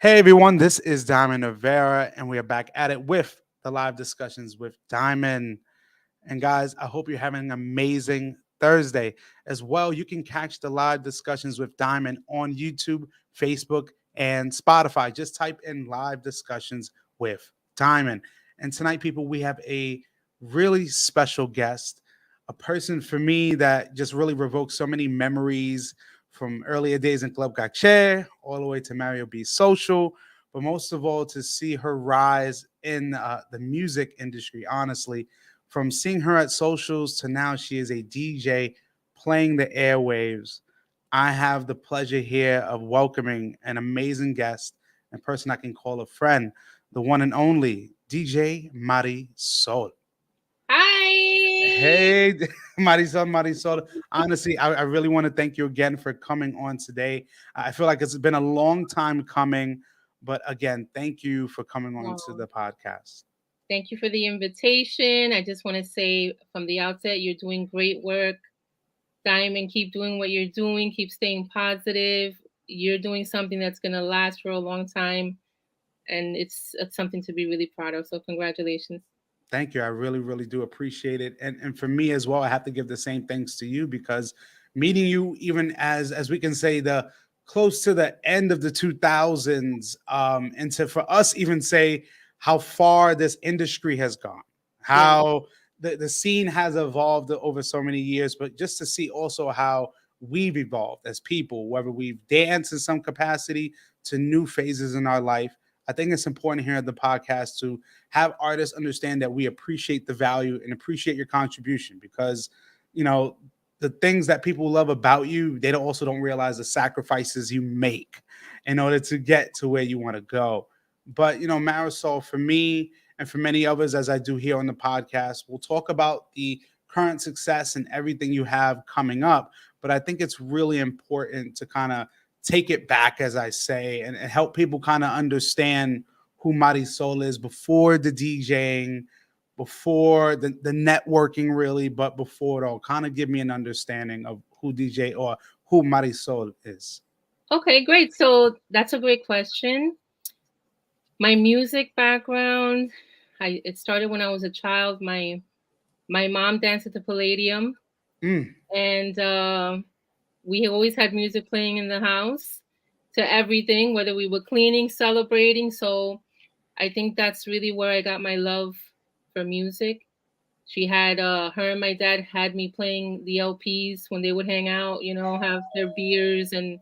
Hey everyone, this is Diamond Rivera, and we are back at it with the live discussions with Diamond. And guys, I hope you're having an amazing Thursday. As well, you can catch the live discussions with Diamond on YouTube, Facebook, and Spotify. Just type in live discussions with Diamond. And tonight, people, we have a really special guest, a person for me that just really revokes so many memories from earlier days in Club Cache all the way to Mario B Social, but most of all to see her rise in the music industry, honestly. From seeing her at socials to now she is a DJ playing the airwaves. I have the pleasure here of welcoming an amazing guest and person I can call a friend, the one and only DJ Marysol. Hi. Hey, Marysol. Honestly, I really want to thank you again for coming on today. I feel like it's been a long time coming, but again, thank you for coming on to Well, the podcast. thank you for the invitation. I just want to say from the outset, you're doing great work. Diamond, keep doing what you're doing. Keep staying positive. You're doing something that's going to last for a long time. And it's something to be really proud of. So congratulations. Thank you. I really, really do appreciate it. And for me as well, I have to give the same thanks to you because meeting you, even as we can say the close to the end of the 2000s, and to for us even say how far this industry has gone, Yeah. how the scene has evolved over so many years, but just to see also how we've evolved as people, whether we've danced in some capacity to new phases in our life. I think it's important here at the podcast to have artists understand that we appreciate the value and appreciate your contribution because you know the things that people love about you, they don't realize the sacrifices you make in order to get to where you want to go. But Marisol, for me and for many others, as I do here on the podcast, we'll talk about the current success and everything you have coming up. But I think it's really important to kind of take it back, as I say, and help people kind of understand who Marisol is before the DJing, before the networking, really, but before it all. Kind of give me an understanding of who DJ or who Marisol is. Okay, great. So that's a great question. My music background, it started when I was a child. My mom danced at the Palladium, Mm, and we always had music playing in the house to everything, whether we were cleaning, celebrating. So I think that's really where I got my love for music. She had her and my dad had me playing the LPs when they would hang out, have their beers and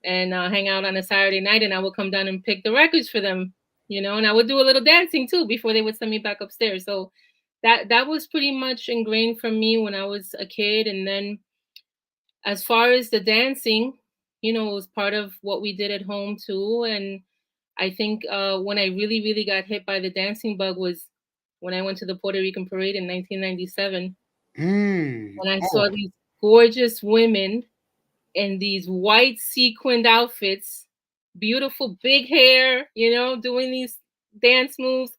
hang out on a Saturday night, and I would come down and pick the records for them, and I would do a little dancing too before they would send me back upstairs. So that was pretty much ingrained from me when I was a kid. And then as far as the dancing, it was part of what we did at home too. And I think when I really, really got hit by the dancing bug was when I went to the Puerto Rican parade in 1997, mm. and I Oh, saw these gorgeous women in these white sequined outfits, beautiful big hair, doing these dance moves.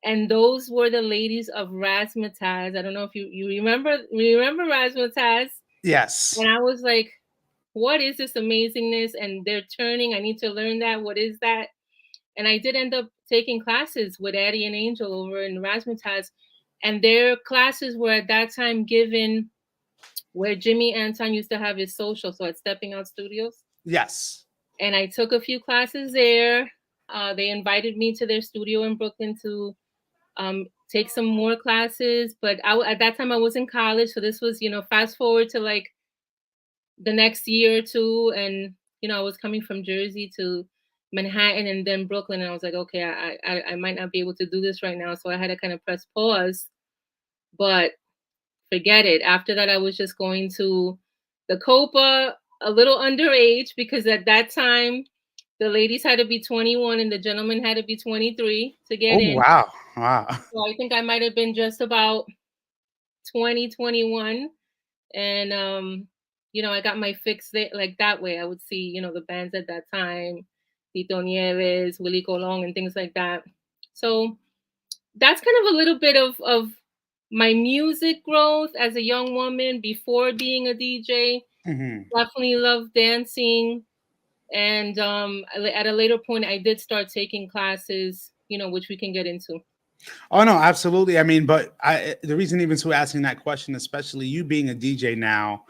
And those were the ladies of Razzmatazz. I don't know if you remember Razzmatazz. yes. And I was like, what is this amazingness? And they're turning. I need to learn that. What is that? And I did end up taking classes with Addie and Angel over in Razzmatazz. And their classes were at that time given where Jimmy Anton used to have his social, so at Stepping Out Studios. Yes. And I took a few classes there. They invited me to their studio in Brooklyn to take some more classes. But at that time, I was in college. So this was, fast forward to like the next year or two. And, I was coming from Jersey to Manhattan and then Brooklyn. And I was like, okay, I might not be able to do this right now. So I had to kind of press pause. But forget it. After that, I was just going to the Copa a little underage because at that time, the ladies had to be 21 and the gentlemen had to be 23 to get Oh, in. wow. Wow. So I think I might have been just about 2021. And, I got my fix there like that way. I would see, the bands at that time, Tito Nieves, Willie Colon, and things like that. So that's kind of a little bit of my music growth as a young woman before being a DJ. Hmm. Definitely love dancing. And at a later point, I did start taking classes, which we can get into. Oh no, absolutely. I mean, but the reason even to asking that question, especially you being a DJ now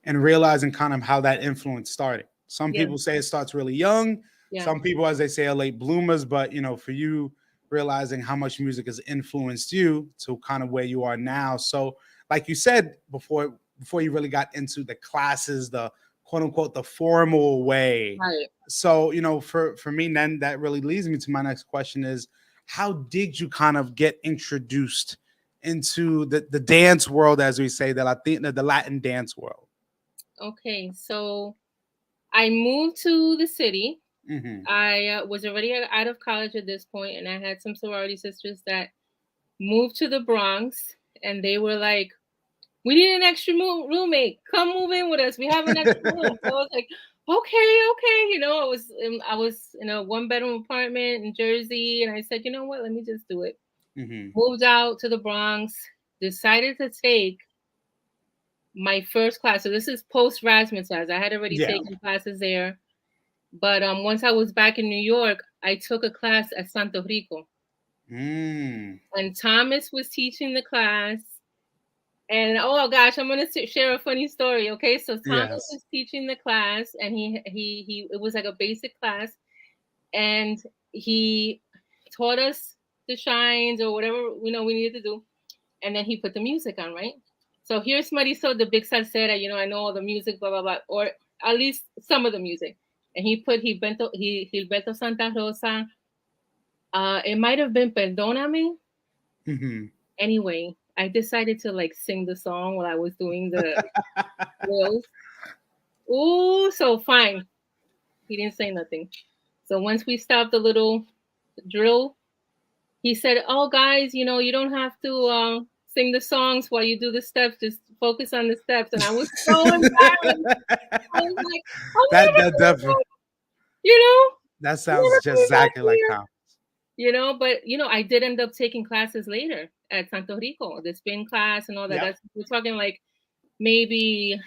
and realizing kind of how that influence started. Some Yeah, people say it starts really young. yeah. Some people, as they say, are late bloomers. But for you, realizing how much music has influenced you to kind of where you are now. So, like you said before you really got into the classes, the quote unquote the formal way. Right. So, for me, then that really leads me to my next question is how did you kind of get introduced into the dance world, as we say, the Latin dance world? Okay, so I moved to the city. Hmm. I was already out of college at this point, and I had some sorority sisters that moved to the Bronx, and they were like, "We need an extra roommate. Come move in with us. We have an extra room." So I was like, "Okay, okay." I was in a 1-bedroom apartment in Jersey, and I said, "You know what? Let me just do it." Hmm. Moved out to the Bronx. Decided to take my first class. So this is post Razzmatazz. I had already Yeah. taken classes there, but once I was back in New York, I took a class at Santo Rico, Mm. and Thomas was teaching the class. And oh gosh, I'm gonna share a funny story. Okay, so Thomas Yes. was teaching the class, and he it was like a basic class, and he taught us the shines or whatever we needed to do, and then he put the music on, right? So here's Marysol, the big salsera. I know all the music, blah blah blah, or at least some of the music. And he put Gilberto Santa Rosa. It might have been Perdóname. Hmm. Anyway, I decided to like sing the song while I was doing the drills. Ooh, so fine. He didn't say nothing. So once we stopped the little drill, he said, "Oh, guys, you don't have to sing the songs while you do the steps. Just focus on the steps." And I was so embarrassed. I was like, "I'm that never that doing definitely that," you know, that I'm sounds never just doing that exactly like here. Tom. But I did end up taking classes later at Santo Rico, the spin class and all that. Yeah. We're talking like maybe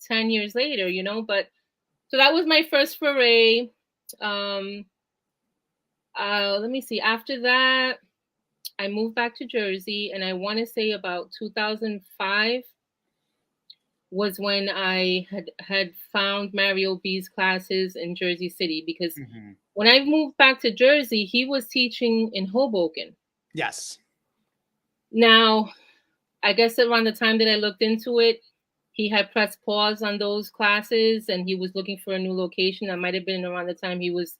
10 years later. But so that was my first foray. Um, Let me see. After that, I moved back to Jersey, and I want to say about 2005 was when I had found Mario B's classes in Jersey City, because Hmm. when I moved back to Jersey, he was teaching in Hoboken. Yes. Now, I guess around the time that I looked into it, he had pressed pause on those classes and he was looking for a new location. That might have been around the time he was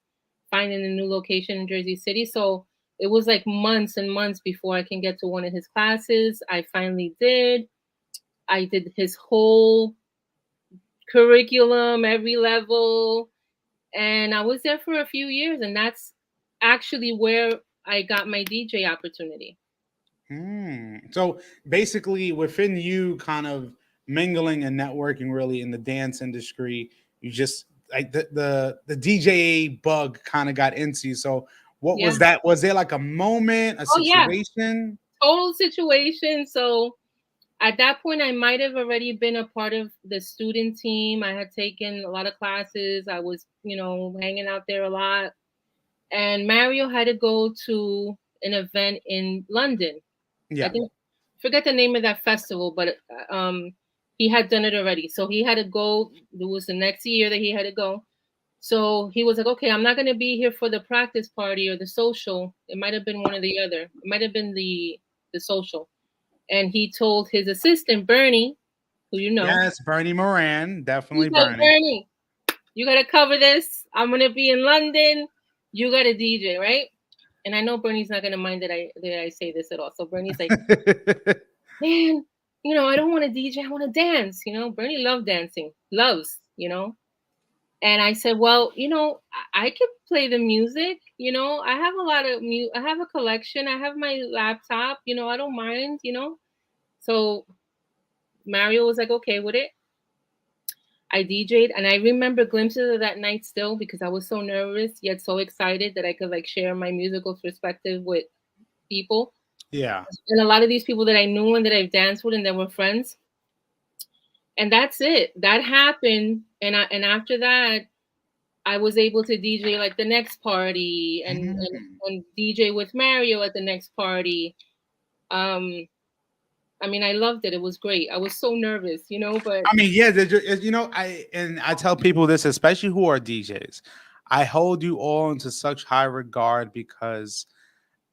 finding a new location in Jersey City. So it was like months and months before I can get to one of his classes. I finally did. I did his whole curriculum, every level, and I was there for a few years. And that's actually where I got my DJ opportunity. So basically, within you kind of mingling and networking really in the dance industry, you just like the DJ bug kind of got into you. So what Yeah. was that? Was there like a moment, a Oh, yeah. situation? Total situation. So at that point, I might have already been a part of the student team. I had taken a lot of classes. I was, hanging out there a lot. And Mario had to go to an event in London. I Yeah. think, forget the name of that festival, but he had done it already. So he had to go. It was the next year that he had to go. So he was like, "Okay, I'm not going to be here for the practice party or the social. It might have been one or the other. It might have been the social." And he told his assistant Bernie, who Yes, Bernie Moran, definitely he's like, Bernie. "Bernie, you got to cover this. I'm going to be in London. You got to DJ, right?" And I know Bernie's not going to mind that I say this at all. So Bernie's like, "Man, I don't want to DJ. I want to dance." Bernie loved dancing, loves. And I said, "Well, I could play the music. I have a lot of I have a collection. I have my laptop. I don't mind. So Mario was like, okay with it. I DJ'd, and I remember glimpses of that night still because I was so nervous yet so excited that I could like share my musical perspective with people. Yeah. And a lot of these people that I knew and that I've danced with and that were friends. And that's it. That happened. And after that, I was able to DJ like the next party Mm. and DJ with Mario at the next party. Um, I mean, I loved it. It was great. I was so nervous, but I mean, yeah, I tell people this, especially who are DJs. I hold you all into such high regard because,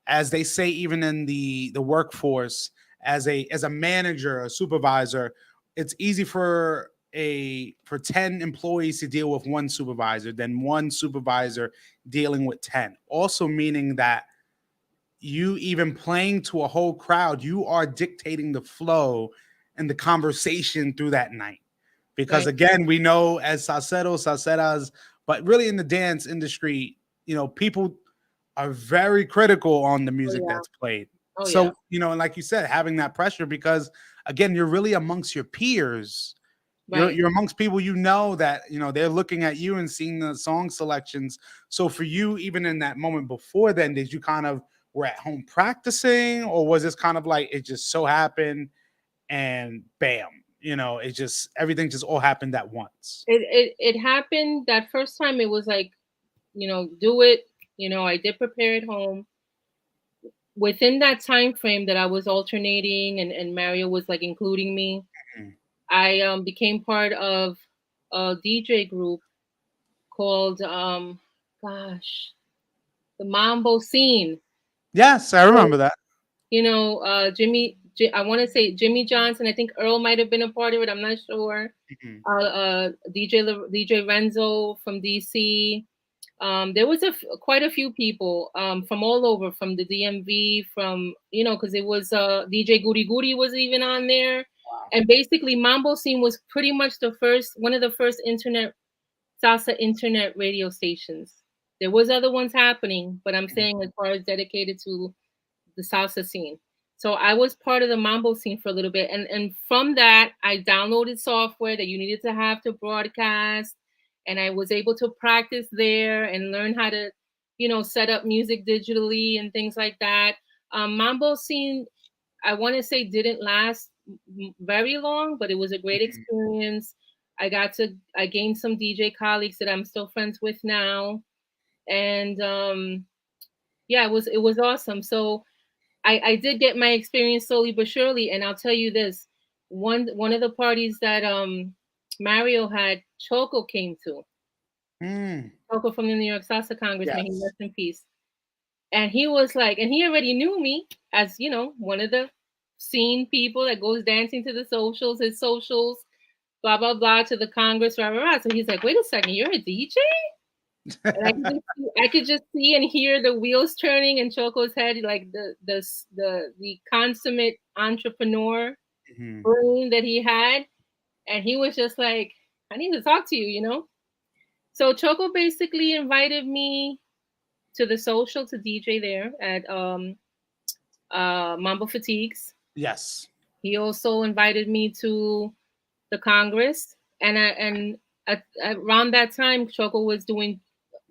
as they say, even in the workforce, as a manager, a supervisor, it's easy for 10 employees to deal with one supervisor than one supervisor dealing with 10. Also meaning that you even playing to a whole crowd, you are dictating the flow and the conversation through that night. Because right. again, we know as salseros, salseras, but really in the dance industry, people are very critical on the Oh music yeah. that's played. Oh yeah. So, and like you said, having that pressure because again, you're really amongst your peers. You're Right. you're amongst people that they're looking at you and seeing the song selections. So for you, even in that moment before then, did you kind of were at home practicing, or was this kind of like it just so happened and bam, it just everything just all happened at once? It happened that first time. It was like, do it. I did prepare at home. Within that time frame that I was alternating and Mario was like including me, Mhm. I became part of a DJ group called gosh, the Mambo Scene. Yes, I So, remember that. I want to say Jimmy Johnson. I think Earl might have been a part of it. I'm not sure. Mhm. DJ Renzo from DC. There was quite a few people from all over, from the DMV, from because it was DJ Goody Goody was even on there, Wow. and basically Mambo Scene was pretty much one of the first salsa internet radio stations. There was other ones happening, but I'm saying as far as dedicated to the salsa scene. So I was part of the mambo scene for a little bit, and from that I downloaded software that you needed to have to broadcast, and I was able to practice there and learn how to, set up music digitally and things like that. Mambo scene, I want to say, didn't last very long, but it was a great Mhm. experience. I gained some DJ colleagues that I'm still friends with now, and yeah, it was awesome. So I did get my experience slowly but surely, and I'll tell you this: one of the parties that Mario had, Choco came to. Mm. Choco from the New York Salsa Congress, may he Yes. rest in peace. And he was like, and he already knew me as one of the scene people that goes dancing to the socials, his socials, blah blah blah, to the Congress, rah rah rah. So he's like, wait a second, you're a DJ? And I could just see and hear the wheels turning in Choco's head, like the consummate entrepreneur Mhm. brain that he had, and he was just like, "I need to talk to you." So Choco basically invited me to the social to DJ there at Mambo Fatigues. Yes. He also invited me to the Congress, and around that time, Choco was going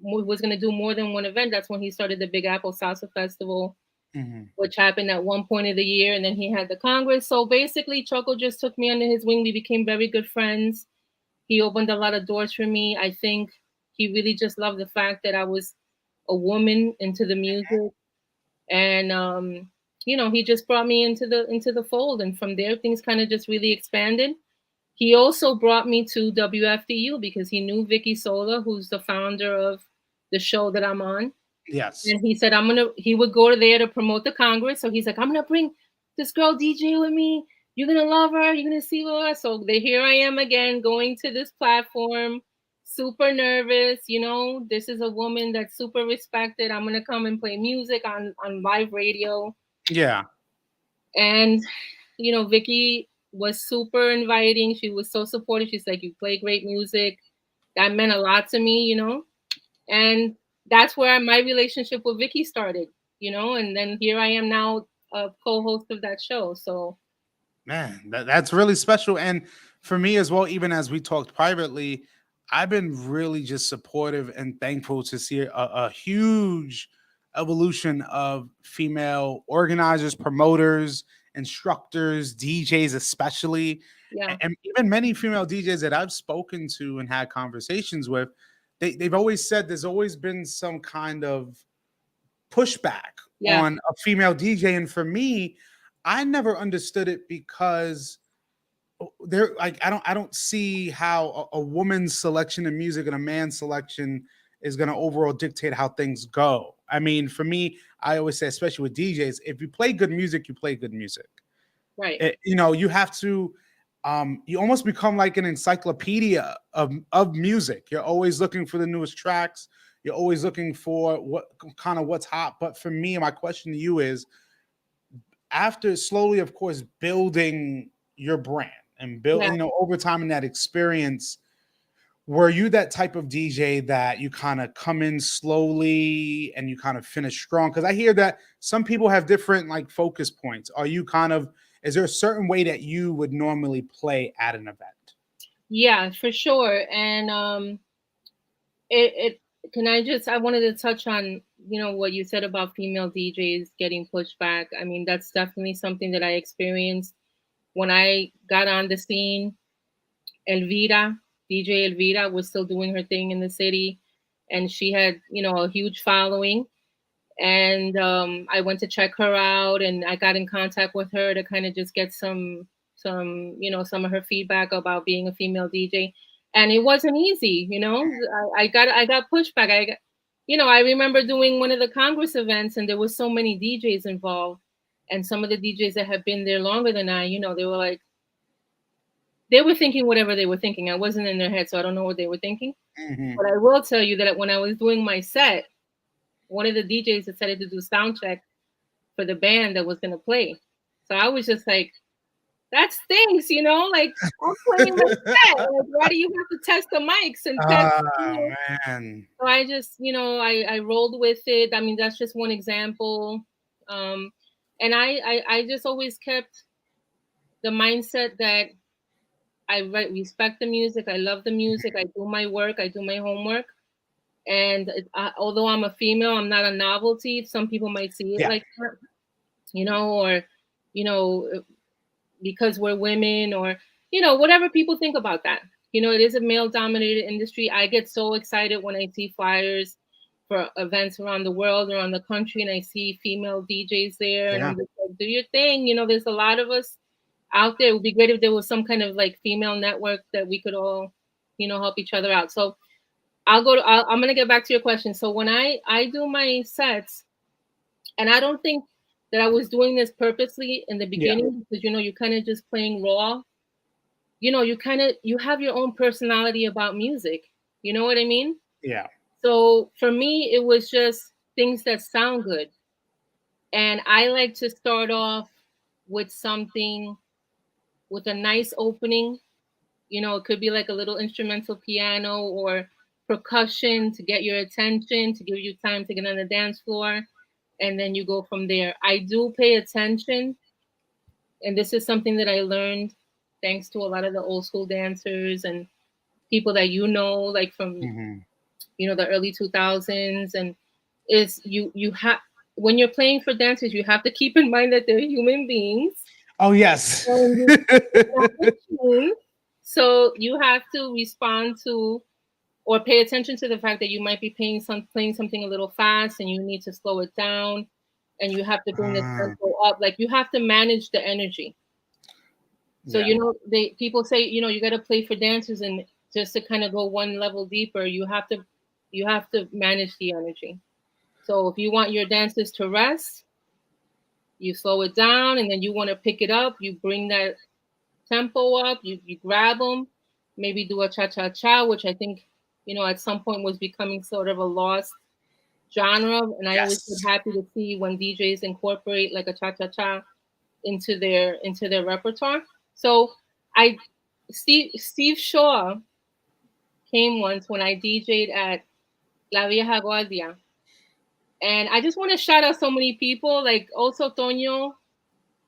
to do more than one event. That's when he started the Big Apple Salsa Festival, Mhm. which happened at one point of the year, and then he had the Congress. So basically, Choco just took me under his wing. We became very good friends. He opened a lot of doors for me. I think he really just loved the fact that I was a woman into the music, and he just brought me into the fold, and from there things kind of just really expanded. He also brought me to WFDU because he knew Vicky Sola, who's the founder of the show that I'm on. Yes. And he said, he would go there to promote the Congress. So he's like, I'm going to bring this girl DJ with me. You're going to love her. You're going to see her. So here I am again, going to this platform, super nervous. This is a woman that's super respected. I'm going to come and play music on live radio. Yeah. And Vicky was super inviting. She was so supportive. She's like, you play great music. That meant a lot to me. And that's where my relationship with Vicky started. And then here I am now, a co-host of that show. So Man, that's really special. And for me as well, even as we talked privately, I've been really just supportive and thankful to see a huge evolution of female organizers, promoters, instructors, DJs, especially, yeah, and even many female DJs that I've spoken to and had conversations with. they've always said there's always been some kind of pushback Yeah, on a female DJ. And for me, I never understood it because there like I don't see how a woman's selection of music and a man's selection is going to overall dictate how things go. I mean, for me, I always say, especially with DJs, if you play good music, you play good music. right. You have to you almost become like an encyclopedia of music. You're always looking for the newest tracks. You're always looking for what's hot. But for me, my question to you is, after slowly, of course, building your brand and build, Yeah. over time in that experience, were you that type of DJ that you kind of come in slowly and you kind of finish strong? Because I hear that some people have different like focus points. Are you kind of, is there a certain way that you would normally play at an event? Yeah, for sure. And it can I wanted to touch on, what you said about female DJs getting pushed back. I mean, that's definitely something that I experienced when I got on the scene. Elvira, DJ Elvira was still doing her thing in the city, and she had, a huge following. And I went to check her out, and I got in contact with her to kind of just get some of her feedback about being a female DJ. And it wasn't easy. I got pushback. I remember doing one of the Congress events, and there was so many DJs involved, and some of the DJs that had been there longer than I, they were like, they were thinking whatever they were thinking. I wasn't in their head, so I don't know what they were thinking. Mm-hmm. But I will tell you that when I was doing my set, one of the DJs decided to do sound check for the band that was going to play. So I was just like, that stinks, like I'm playing my set. Like, why do you have to test the mics and test? Oh man. So I just, I rolled with it. I mean, that's just one example. And I just always kept the mindset that I respect the music. I love the music. I do my work. I do my homework. And although I'm a female, I'm not a novelty. Some people might see it Yeah. like that, or, you know, because we're women, or, whatever people think about that. It is a male dominated industry. I get so excited when I see flyers for events around the world, around the country, and I see female DJs there. And Yeah. I'm just like, do your thing. There's a lot of us out there. It would be great if there was some kind of like female network that we could all, help each other out. So I'm going to get back to your question. So when I do my sets, and I don't think that I was doing this purposely in the Yeah. beginning, because, you're kind of just playing raw. You have your own personality about music. You know what I mean? Yeah. So for me, it was just things that sound good. And I like to start off with something with a nice opening. It could be like a little instrumental piano or percussion to get your attention, to give you time to get on the dance floor. And then you go from there. I do pay attention. And this is something that I learned thanks to a lot of the old school dancers and people that like from, Mm-hmm. the early 2000s. And is you have, when you're playing for dancers, you have to keep in mind that they're human beings. Oh yes. And you have to tune. So you have to respond to or pay attention to the fact that you might be playing something a little fast, and you need to slow it down, and you have to bring the tempo up. Like, you have to manage the energy. So, Yeah. people say, you got to play for dancers, and just to kind of go one level deeper, you have to manage the energy. So if you want your dancers to rest, you slow it down, and then you want to pick it up, you bring that tempo up, you grab them, maybe do a cha-cha-cha, which I think, at some point was becoming sort of a lost genre. And I always get Yes. happy to see when DJs incorporate like a cha-cha-cha into their repertoire. So I Steve Shaw came once when I DJ'd at La Vieja Guardia. And I just want to shout out so many people, like also Toño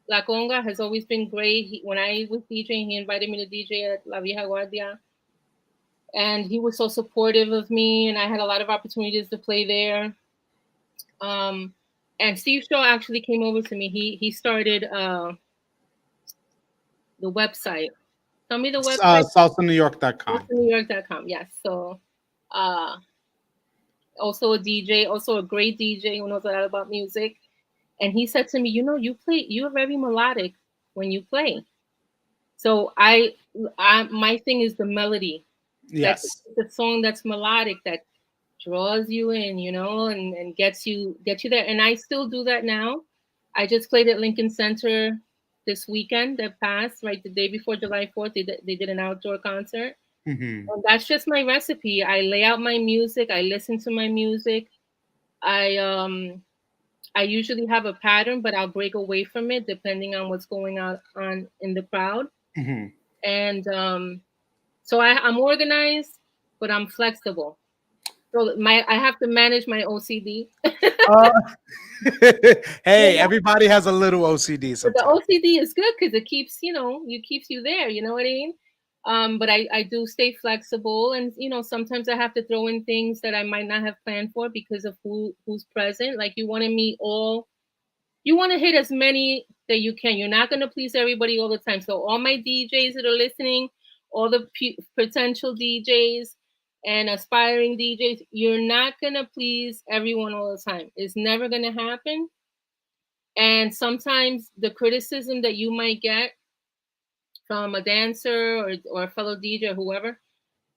La Conga has always been great. When I was DJing, he invited me to DJ at La Vieja Guardia. And he was so supportive of me, and I had a lot of opportunities to play there. And Steve Shaw actually came over to me. He started the website. Tell me the website. SalsaNewYork.com. SalsaNewYork.com. Yes. So uh, also a DJ, also a great DJ who knows a lot about music. And he said to me, you're very melodic when you play. So my thing is the melody, that Yes. the song that's melodic, that draws you in, and gets you there. And I still do that now. I just played at Lincoln Center this weekend that passed, right, the day before July 4th. They did an outdoor concert. Hmm. And that's just my recipe. I lay out my music. I listen to my music. I usually have a pattern, but I'll break away from it depending on what's going on in the crowd. Hmm. And so I'm organized, but I'm flexible. So I have to manage my OCD. Uh, You hey, know, everybody has a little OCD but the sometimes. OCD is good because it keeps you there. You know what I mean? But I do stay flexible, and sometimes I have to throw in things that I might not have planned for because of who's present. Like you want to hit as many that you can. You're not going to please everybody all the time. So all my DJs that are listening, all the potential DJs and aspiring DJs, you're not going to please everyone all the time. It's never going to happen. And sometimes the criticism that you might get from a dancer or a fellow DJ or whoever,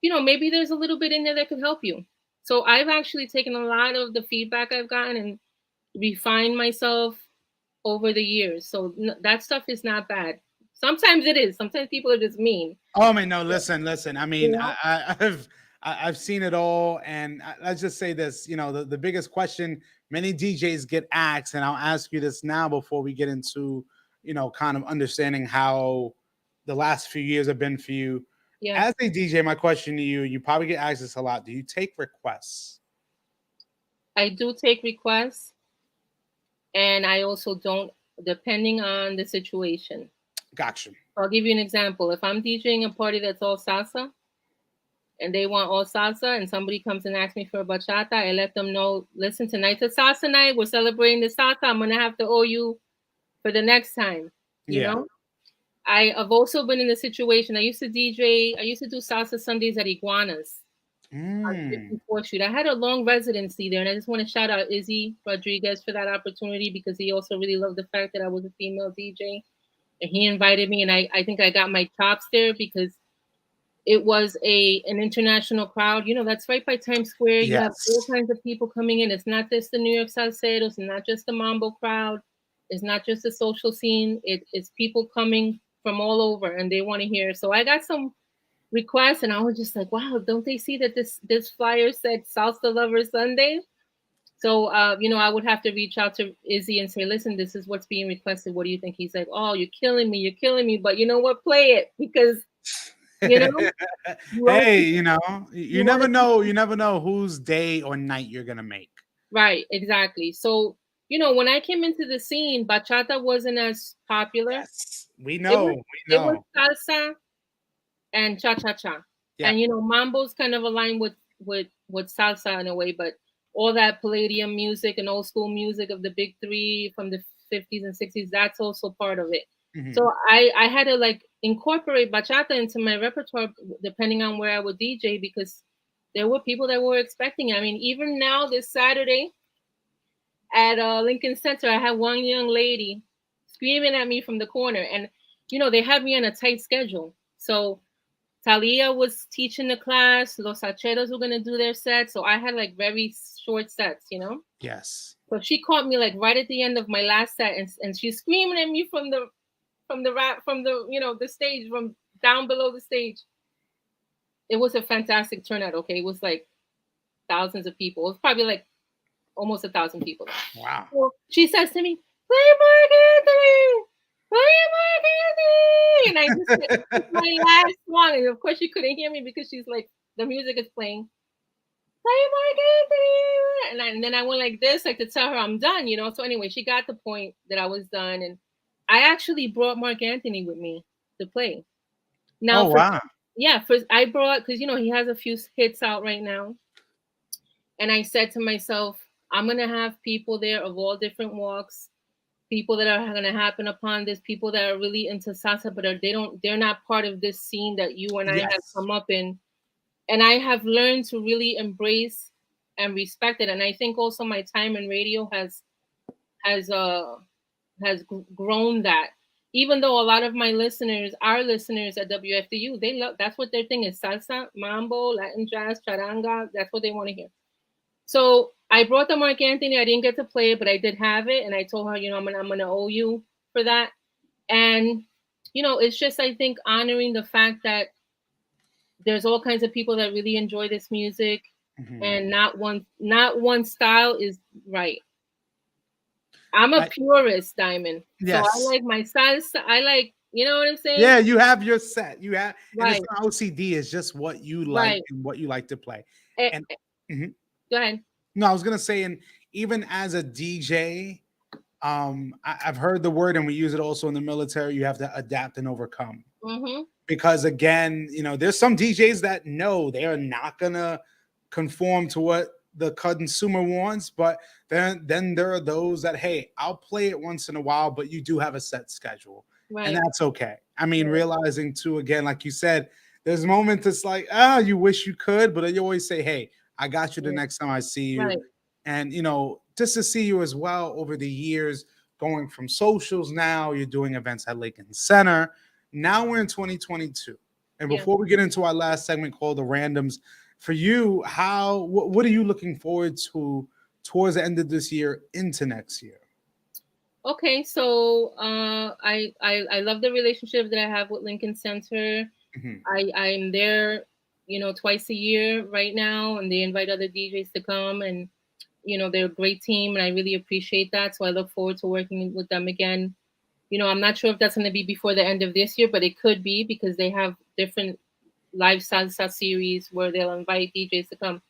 maybe there's a little bit in there that could help you. So I've actually taken a lot of the feedback I've gotten and refined myself over the years. So that stuff is not bad. Sometimes it is. Sometimes people are just mean. Oh man, no, listen. I You mean, know? I've seen it all, and let's just say this. The biggest question many DJs get asked, and I'll ask you this now before we get into kind of understanding how the last few years have been for you Yeah. as a DJ. My question to you: you probably get asked this a lot. Do you take requests? I do take requests, and I also don't, depending on the situation. Gotcha. I'll give you an example. If I'm DJing a party that's all salsa and they want all salsa, and somebody comes and asks me for a bachata, I let them know, listen, tonight's a salsa night. We're celebrating the salsa. I'm going to have to owe you for the next time, you Yeah. know? I've also been in a situation. I used to DJ. I used to do salsa Sundays at Iguanas on Mm. 54th Street. I had a long residency there, and I just want to shout out Izzy Rodriguez for that opportunity because he also really loved the fact that I was a female DJ, and he invited me, and I think I got my chops there because it was an international crowd. That's right by Times Square. You have all Yes. kinds of people coming in. It's not just the New York Salseros, it's not just the Mambo crowd, it's not just the social scene. It's people coming from all over, and they want to hear. So I got some requests, and I was just like, wow, don't they see that this flyer said Salsa Lover Sunday? So I would have to reach out to Izzy and say, listen, this is what's being requested. What do you think? He's like, oh, you're killing me. But you know what? Play it because you know you want Hey, to you you want never to know. You never know whose day or night you're gonna make. right, exactly. So when I came into the scene, bachata wasn't as popular. Yes, we It know. was We it was know. salsa and cha cha cha, Yeah. and mambo's kind of aligned with salsa in a way, but all that Palladium music and old school music of the big three from the 50s and 60s, that's also part of it. Hmm. So I had to like incorporate bachata into my repertoire depending on where I would DJ because there were people that were expecting it. I mean, even now this Saturday at Lincoln Center, I had one young lady screaming at me from the corner, and they had me on a tight schedule. So Talia was teaching the class, Los Hacheros were gonna do their sets, so I had like very short sets. Yes. So she caught me like right at the end of my last set, and she's screaming at me from the stage from down below the stage. It was a fantastic turnout. Okay, it was like thousands of people. It was probably like almost 1,000 people. Wow. So she says to me, "Play Mark Anthony, play Mark Anthony," and I just it's my last song, and of course she couldn't hear me because she's like the music is playing. Play Mark Anthony, and then I went like this, like to tell her I'm done. So anyway, she got the point that I was done, and I actually brought Mark Anthony with me to play. Now, Oh wow. I brought because he has a few hits out right now, and I said to myself, I'm gonna have people there of all different walks, people that are gonna happen upon this, people that are really into salsa, but they're not part of this scene that you and I have Yes. come up in, and I have learned to really embrace and respect it. And I think also my time in radio has uh grown that. Even though a lot of my listeners, our listeners at WFDU, they love, that's what their thing is: salsa, mambo, Latin jazz, charanga. That's what they want to hear. So I brought the Mark Anthony. I didn't get to play it, but I did have it, and I told her, I'm gonna owe you for that. And it's just, I think, honoring the fact that there's all kinds of people that really enjoy this music, Mhm. and not one style is right. I'm a I, purist, Diamond. So I yes. like my salsa. I like, you know what I'm saying? Yeah, you have your set. You have, and it's Right, not OCD. It's just what you like right. and what you like to play. Eh, And mhm. Go ahead. No, I was gonna say, and even as a DJ, I've heard the word, and we use it also in the military. You have to adapt and overcome, Mm-hmm. because again, there's some DJs that know they are not gonna conform to what the consumer wants, but then there are those that, hey, I'll play it once in a while, but you do have a set schedule, and Right, that's okay. I mean, right, realizing too, again, like you said, there's moments it's like, you wish you could, but you always say, hey, I got you the right, next time I see you. right. And just to see you as well over the years, going from socials, now you're doing events at Lincoln Center. Now we're in 2022. And Yeah. before we get into our last segment called the randoms, for you, what are you looking forward to towards the end of this year into next year? Okay, so I love the relationship that I have with Lincoln Center. Mhm. I'm there, twice a year right now, and they invite other DJs to come, and they're a great team, and I really appreciate that. So I look forward to working with them again. I'm not sure if that's going to be before the end of this year, but it could be, because they have different live salsa series where they'll invite DJs to come.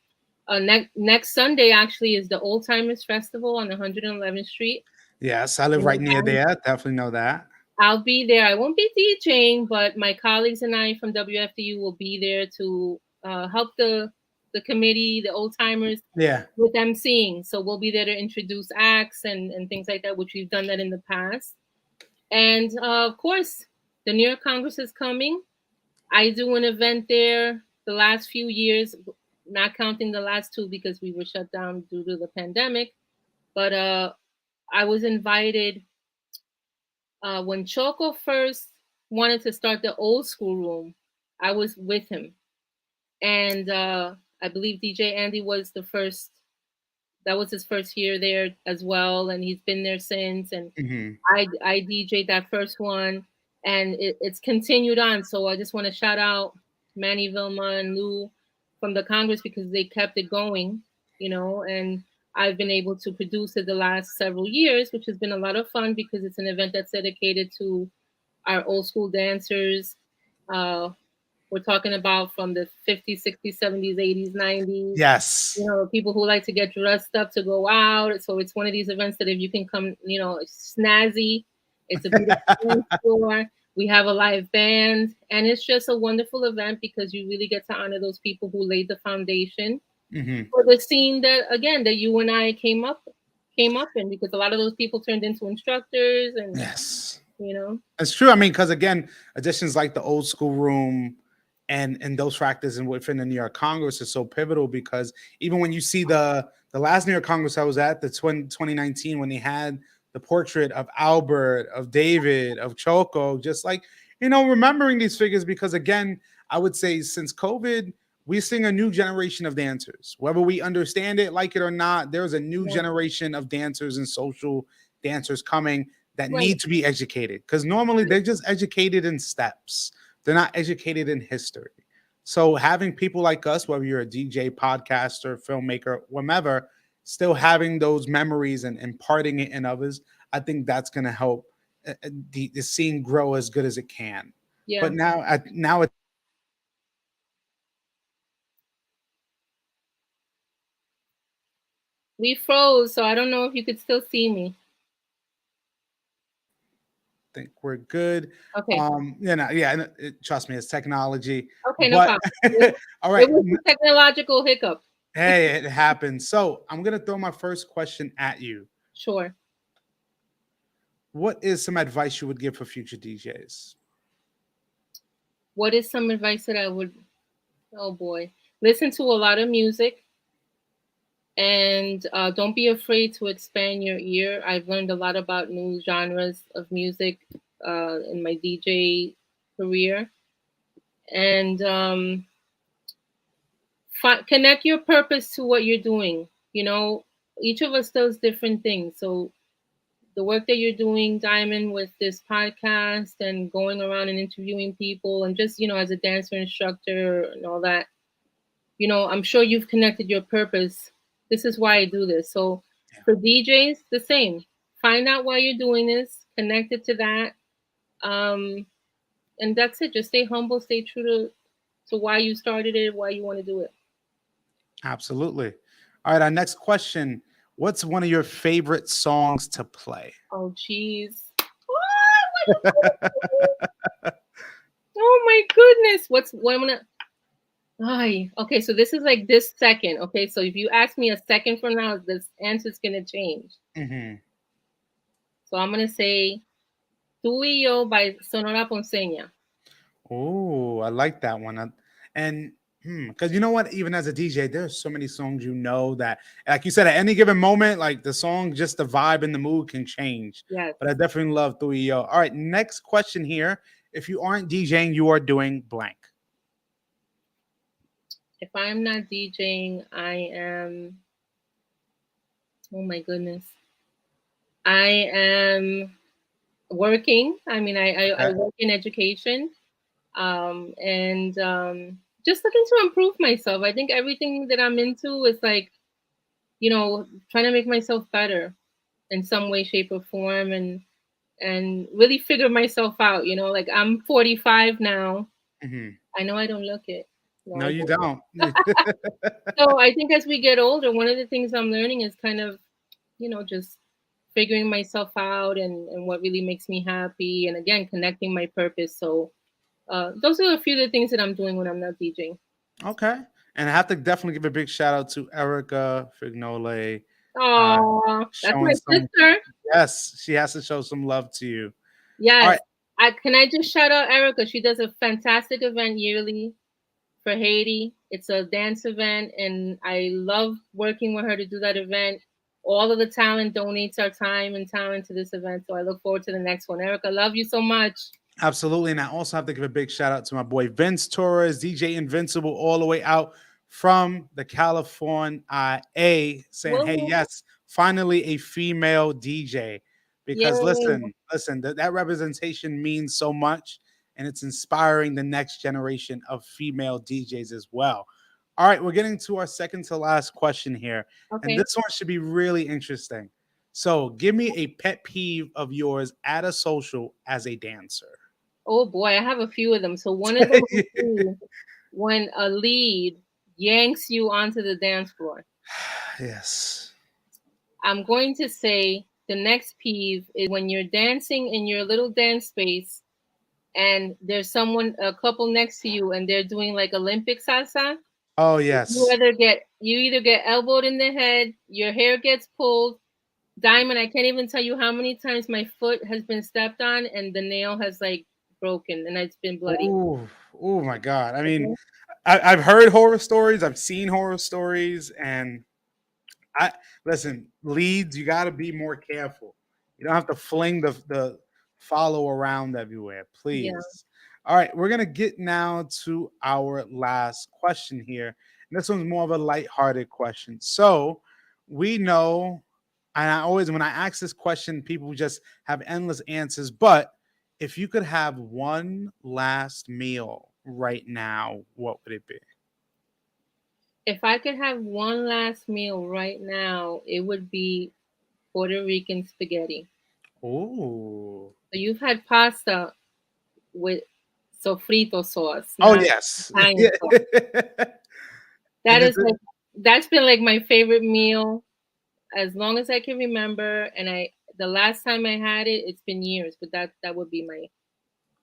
Next Sunday actually is the Old Timers Festival on 111th Street. Yes, I live You know, right near there. Definitely know that. I'll be there. I won't be DJing, but my colleagues and I from WFDU will be there to help the committee, the old timers, Yeah. with emceeing. So we'll be there to introduce acts and things like that, which we've done that in the past. And of course, the New York Congress is coming. I do an event there the last few years, not counting the last two because we were shut down due to the pandemic. But I was invited when Choco first wanted to start the old school room. I was with him, and I believe DJ Andy was the first. That was his first year there as well, and he's been there since. And Hmm. I DJ'd that first one, and it's continued on. So I just want to shout out Manny, Vilma, and Lou from the Congress, because they kept it going, and I've been able to produce it the last several years, which has been a lot of fun because it's an event that's dedicated to our old school dancers. Uh, we're talking about from the 50s, 60s, 70s, 80s, 90s. Yes. People who like to get dressed up to go out. So it's one of these events that if you can come, it's snazzy. It's a beautiful dance floor. We have a live band, and it's just a wonderful event because you really get to honor those people who laid the foundation Hmm. for the scene that you and I came up in, because a lot of those people turned into instructors, and Yes. you know, It's true. I mean, because again, additions like the old school room and those factors and within the New York Congress is so pivotal, because even when you see the last New York Congress I was at, the 2019, when they had the portrait of Albert, of David, of Choco, just like, remembering these figures, because again, I would say since COVID, we're seeing a new generation of dancers. Whether we understand it, like it or not, there's a new yeah, generation of dancers and social dancers coming that right, need to be educated, because normally they're just educated in steps. They're not educated in history. So having people like us, whether you're a DJ, podcaster, filmmaker, whatever, still having those memories and imparting it in others, I think that's going to help the scene grow as good as it can. yeah. But now We froze, so I don't know if you could still see me. think we're good. Okay, Yeah, trust me, it's technology. okay, no But problem. all It right, was a technological hiccup. hey, it happens. So I'm gonna throw my first question at you. Sure. What is some advice you would give for future DJs? What is some advice that I would? Oh boy. Listen to a lot of music, and don't be afraid to expand your ear. I've learned a lot about new genres of music in my DJ career, and connect your purpose to what you're doing. You know, each of us does different things. So the work that you're doing, Diamond, with this podcast and going around and interviewing people, and just, as a dancer instructor and all that, I'm sure you've connected your purpose. This is why I do this. So Yeah, for DJs, the same. Find out why you're doing this, connect it to that. Um, and that's it. Just stay humble, stay true to why you started it, why you want to do it. absolutely. All right, our next question. What's one of your favorite songs to play? Oh, jeez. Oh my goodness. What I'm gonna Ay, okay, so this is like this second. Okay, so if you ask me a second from now, this answer's gonna change. Hmm. So I'm gonna say Tú y Yo by Sonora Ponceña. Oh, I like that one. And because you know what, even as a DJ, there's so many songs that, like you said, at any given moment, like the song, just the vibe and the mood can change. Yes. But I definitely love Tuyo. All right, next question here. If you aren't DJing, you are doing blank. If I'm not DJing, I am. Oh my goodness, I am working. I mean, I Okay. work in education, and just looking to improve myself. I think everything that I'm into is like, trying to make myself better in some way, shape, or form, and really figure myself out. Like I'm 45 now. Hmm. I know I don't look it. No, No, I you don't. don't. So I think as we get older, one of the things I'm learning is kind of, just figuring myself out and what really makes me happy. And again, connecting my purpose. So those are a few of the things that I'm doing when I'm not DJing. Okay. And I have to definitely give a big shout out to Erica Fignole, uh, Oh, that's my showing some. sister. Yes, she has to show some love to you. All Yes. right. Can I just shout out Erica? She does a fantastic event yearly for Haiti. It's a dance event, and I love working with her to do that event. All of the talent donates our time and talent to this event, so I look forward to the next one. Erica, love you so much. Absolutely. And I also have to give a big shout out to my boy Vince Torres, DJ Invincible, all the way out from the California saying, hey, Woo! yes, finally a female DJ. Because Yay! listen, that representation means so much, and it's inspiring the next generation of female DJs as well. All right, we're getting to our second to last question here. And Okay. this one should be really interesting. So, give me a pet peeve of yours at a social as a dancer. Oh boy, I have a few of them. So one of them would be when a lead yanks you onto the dance floor. Yes. I'm going to say the next peeve is when you're dancing in your little dance space and there's a couple next to you, and they're doing like Olympic salsa. Oh, You yes. either get elbowed in the head, your hair gets pulled. Diamond, I can't even tell you how many times my foot has been stepped on and the nail has like broken and it's been bloody. Oh, oh my God. I mean, Okay? I've heard horror stories, I've seen horror stories, and I listen, leads, you got to be more careful. You don't have to fling the follow around everywhere, Yeah. please. All right, we're gonna get now to our last question here. And this one's more of a lighthearted question. So we know, and I always when I ask this question, people just have endless answers. But if you could have one last meal right now, what would it be? If I could have one last meal right now, it would be Puerto Rican spaghetti. Oh. So you've had pasta with sofrito sauce, Oh, not yes. Italian Yeah. sauce. That And is like that's been like my favorite meal as long as I can remember. And the last time I had it, it's been years, but that would be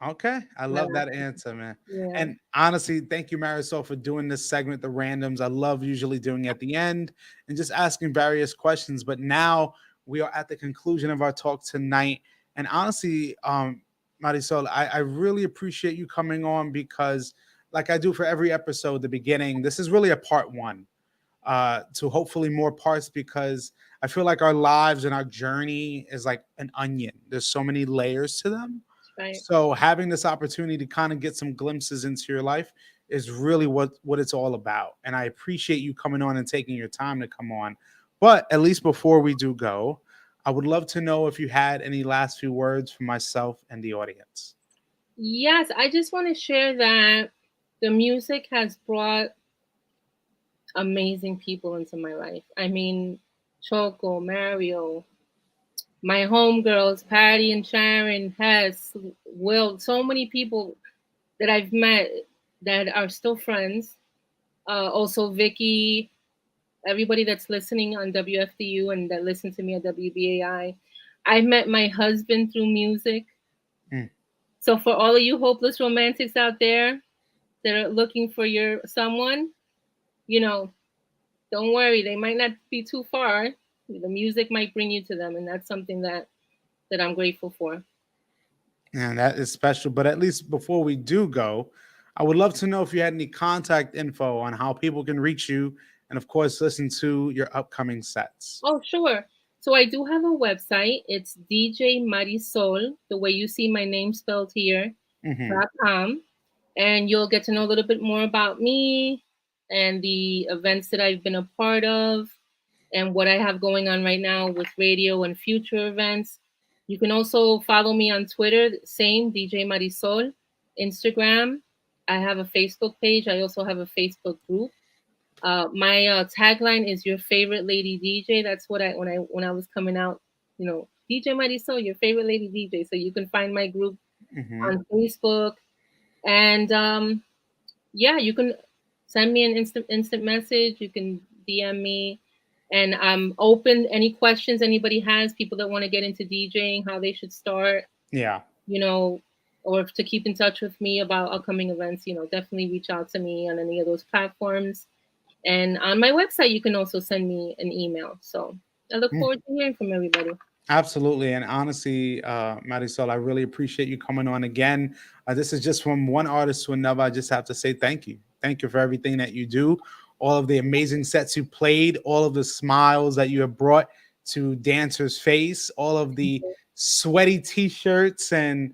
okay, I my love last that answer, man. yeah. And honestly, thank you, Marysol, for doing this segment, the randoms. I love usually doing it at the end and just asking various questions. But now we are at the conclusion of our talk tonight. And honestly, Marisol, I really appreciate you coming on because like I do for every episode, the beginning, this is really a part one, to hopefully more parts, because I feel like our lives and our journey is like an onion. There's so many layers to them. Right. So having this opportunity to kind of get some glimpses into your life is really what it's all about. And I appreciate you coming on and taking your time to come on. But at least before we do go, I would love to know if you had any last few words for myself and the audience. Yes, I just want to share that the music has brought amazing people into my life. I mean, Choco, Mario, my homegirls, Patty and Sharon, Hess, Will, so many people that I've met that are still friends. Also, Vicky, everybody that's listening on WFDU and that listen to me at WBAI. I met my husband through music. Mm. So for all of you hopeless romantics out there that are looking for your someone, you know, don't worry, they might not be too far. The music might bring you to them, and that's something that I'm grateful for. And that is special. But at least before we do go, I would love to know if you had any contact info on how people can reach you and, of course, listen to your upcoming sets. Oh, sure. So I do have a website. It's DJ Marysol, the way you see my name spelled here, Hmm. .com. And you'll get to know a little bit more about me and the events that I've been a part of and what I have going on right now with radio and future events. You can also follow me on Twitter, same DJ Marysol, Instagram. I have a Facebook page. I also have a Facebook group. My tagline is "Your favorite lady DJ." That's what I when I was coming out, DJ Marysol, your favorite lady DJ. So you can find my group Hmm. on Facebook, and yeah, you can send me an instant message. You can DM me, and I'm open. Any questions anybody has, people that want to get into DJing, how they should start, Yeah. you know, or to keep in touch with me about upcoming events, definitely reach out to me on any of those platforms. And on my website, you can also send me an email. So I look Mm. forward to hearing from everybody. Absolutely. And honestly, Marisol, I really appreciate you coming on again. This is just from one artist to another. I just have to say thank you. Thank you for everything that you do, all of the amazing sets you played, all of the smiles that you have brought to dancers' face, all of the sweaty t-shirts and,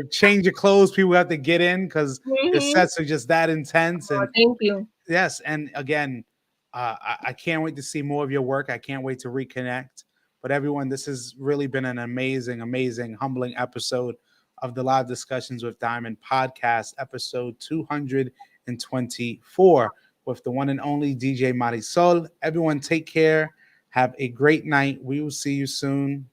change your clothes people have to get in because your Hmm. sets are just that intense. Oh, And thank you. yes, and again, I can't wait to see more of your work. I can't wait to reconnect. But everyone, this has really been an amazing, amazing, humbling episode of the Live Discussions with Diamond podcast, episode 224, with the one and only DJ Marisol. Everyone, take care. Have a great night. We will see you soon.